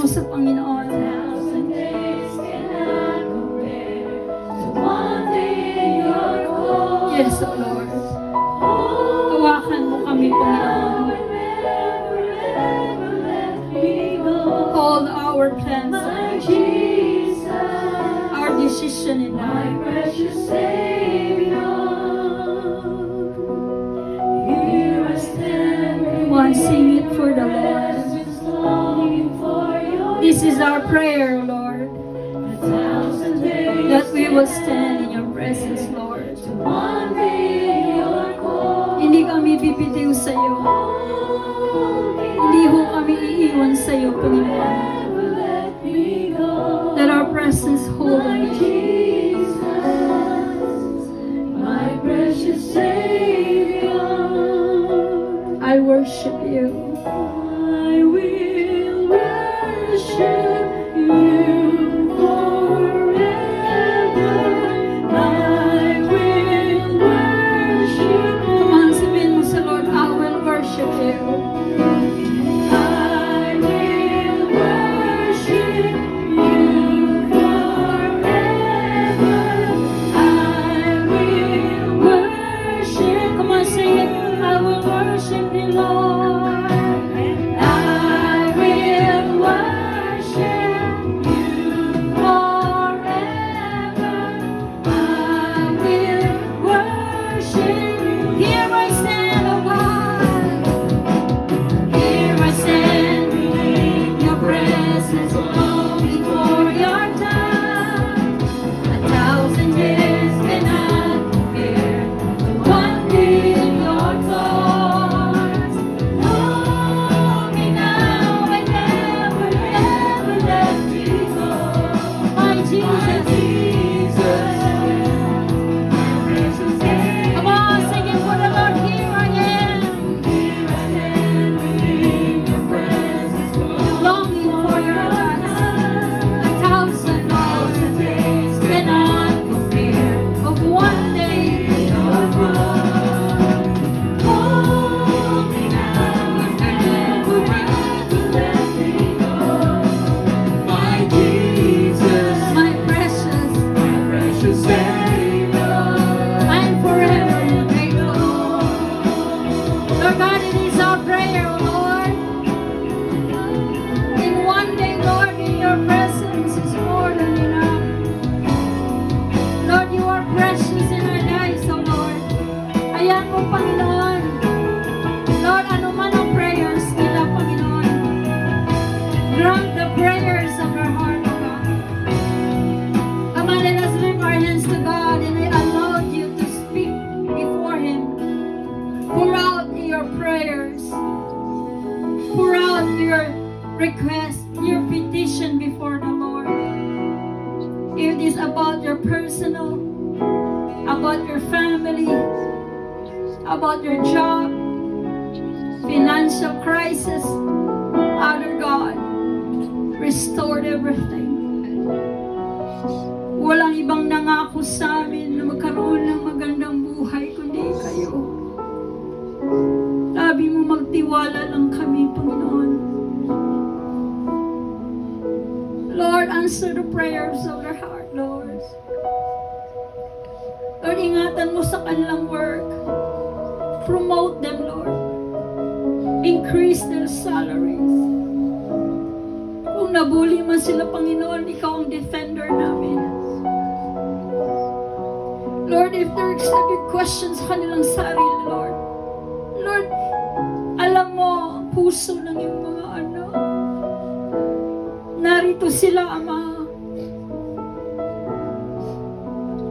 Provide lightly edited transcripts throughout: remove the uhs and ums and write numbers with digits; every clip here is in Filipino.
mo sa Panginoon. Yes, O Lord. Hawakan mo kami, Panginoon. Hold our plans, our decision in life. Come on, sing it for the Lord. This is our prayer, Lord, that we will stand in your presence, Lord. Hindi kami bibitiw sa iyo. Hindi ho kami iiwan sa iyo, Panginoon. Let our presence hold on you. My precious Savior, I worship you. I will worship you forever. I will worship you. Come on, sabihin mo sa Lord, I will worship you. I will worship you forever. I will worship. Come on, sing it. I will worship you, Lord. I will worship you forever. I will worship you. Here I stand, O God. Here I stand in your presence, longing for your touch. 1,000 years cannot compare to one day in your thoughts. Hold me now and never, never let me go. My My Jesus. Jesus, my precious Savior. Come on, sing it for the Lord. Here I am. Here I am in your presence, Longing for your touch. 1,000 days cannot compare. of one day. Hold me now and never, never let me go. My Jesus, My precious, my precious Savior, I'm forever grateful. Lord God, it is our prayer, O Lord. In one day, Lord, in your presence is more than enough. Lord, you are precious in our lives, O Lord. Ayan mo, Panginoon. Lord, ano man ang prayers nila, Panginoon. Grant the prayers of our heart, O God. Come on, let us lift our hands to God and I allow you to speak before Him. Pour out your prayers. Pour out your request, your petition before the Lord. It is about your personal, about your family, about your job, financial crisis. Other God, restored everything. Walang ibang nangako sa amin na magkaroon ng magandang buhay kundi kayo. Sabi mo magtiwala lang kami, Panginoon. Lord, answer the prayers of their heart, Lord. Lord, ingatan mo sa kanilang work. Promote them, Lord. Increase their salaries. Kung nabuli man sila, Panginoon, ikaw ang defender namin. Lord, if there's a questions sa kanilang sarili, Lord. Lord, alam mo ang puso ng iyong mga anak. Narito sila, Ama.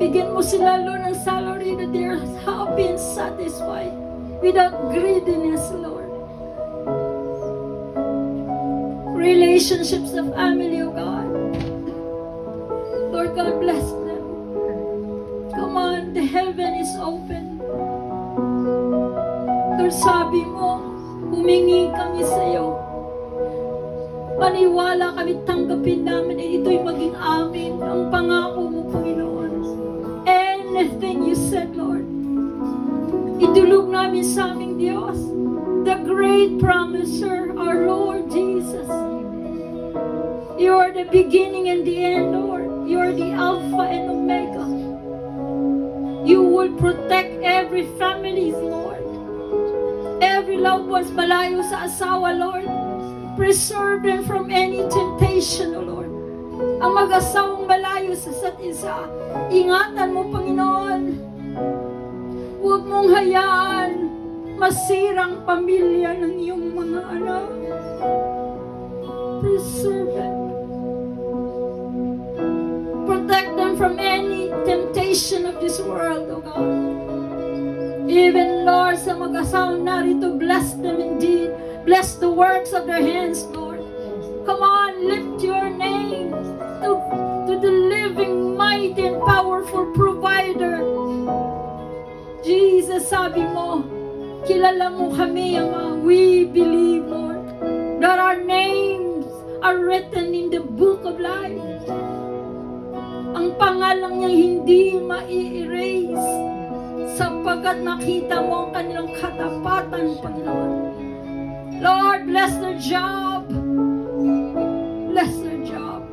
Bigyan mo sila, Lord, ng salary that they are happy and satisfied without greediness, Lord. Relationships of family, O God. Lord God, bless them. Come on, the heaven is open. Lord, sabi mo, humingi kami sa iyo. Maniwala kami, tanggapin namin na ito'y maging amin ang pangako mo, Panginoon. Anything you said, Lord, idulog namin sa aming Diyos, the great promiser, our Lord Jesus. You are the beginning and the end, Lord. You are the Alpha and Omega. You will protect every family, Lord. Every loved one's malayo sa asawa, Lord. Preserve them from any temptation, O Lord. Ang mag-asawang malayo sa isa't isa, ingatan mo, Panginoon. Huwag mong hayaan masirang pamilya ng iyong mga anak. Preserve them. Protect them from any temptation of this world, O God. Even, Lord, sa mag-asawang narito, bless them indeed. Bless the works of their hands, Lord. Come on, lift your name to the living, mighty, and powerful provider. Jesus, sabi mo, kilala mo kami, Ama. We believe, Lord, that our names are written in the book of life. Ang pangalan niyang hindi mai-erase sapagkat nakita mo ang kanilang katapatan, Panginoon. Lord, bless their job. Bless their job.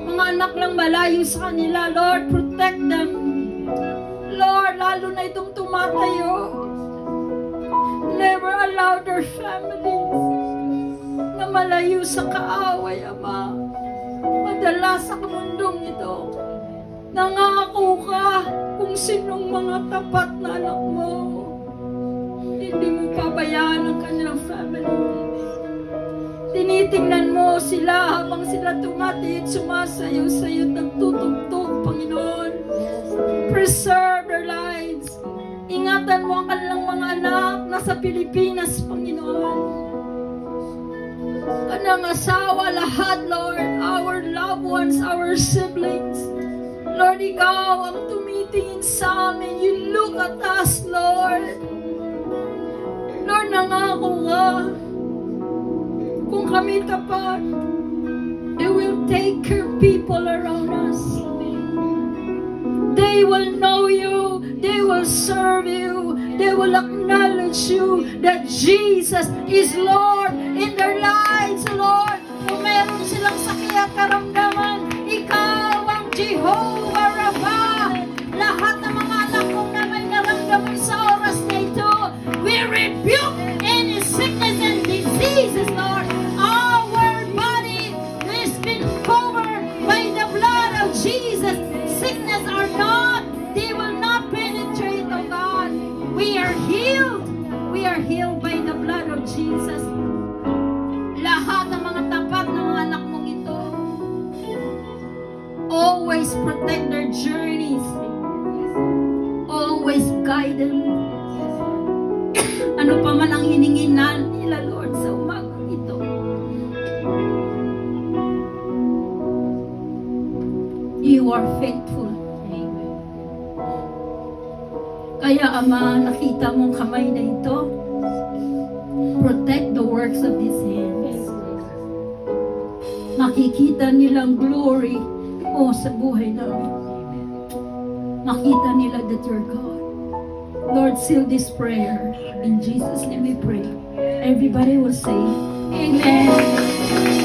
Mga anak lang malayo sa kanila, Lord, protect them. Lord, lalo na itong tumatayo. Never allow their families na malayo sa kaaway, Ama. Madalas sa mundong ito, nangako ka kung sinong mga tapat na anak mo. Hindi mo pabayaan ang kanilang family. Tinitingnan mo sila habang sila tumatid, sumasayaw sa'yo, nagtutugtog, Panginoon. Preserve their lives. Ingatan mo ang kanilang mga anak na sa Pilipinas, Panginoon. Kanang asawa, lahat, Lord, our loved ones, our siblings. Lord, ikaw ang tumitingin sa amin. You look at us, Lord. Lord, nangako ka. Kung kami tapat, they will take care of people around us. They will know you. They will serve you. They will acknowledge you that Jesus is Lord in their lives, Lord. Kung meron silang sakit at karamdaman, ikaw ang Jehovah Rapha. Lahat ng mga anak kong na may naramdaman sa oras na ito, we rebuke any sickness and diseases, Lord. Our body has been covered by the blood of Jesus. Sickness or not, they will not penetrate, oh God. We are healed. We are healed by the blood of Jesus. Lahat ng mga tapat ng mga anak mong ito, always protect their journeys. Always guide them. Ano pa man ang hiningin nila, Lord, sa umagang ito. You are faithful. Kaya, Ama, nakita mong kamay na ito. Protect the works of these hands. Makikita nilang glory mo sa buhay namin. Makita nila that you're God. Lord, seal this prayer. In Jesus' name we pray. Everybody will say, Amen.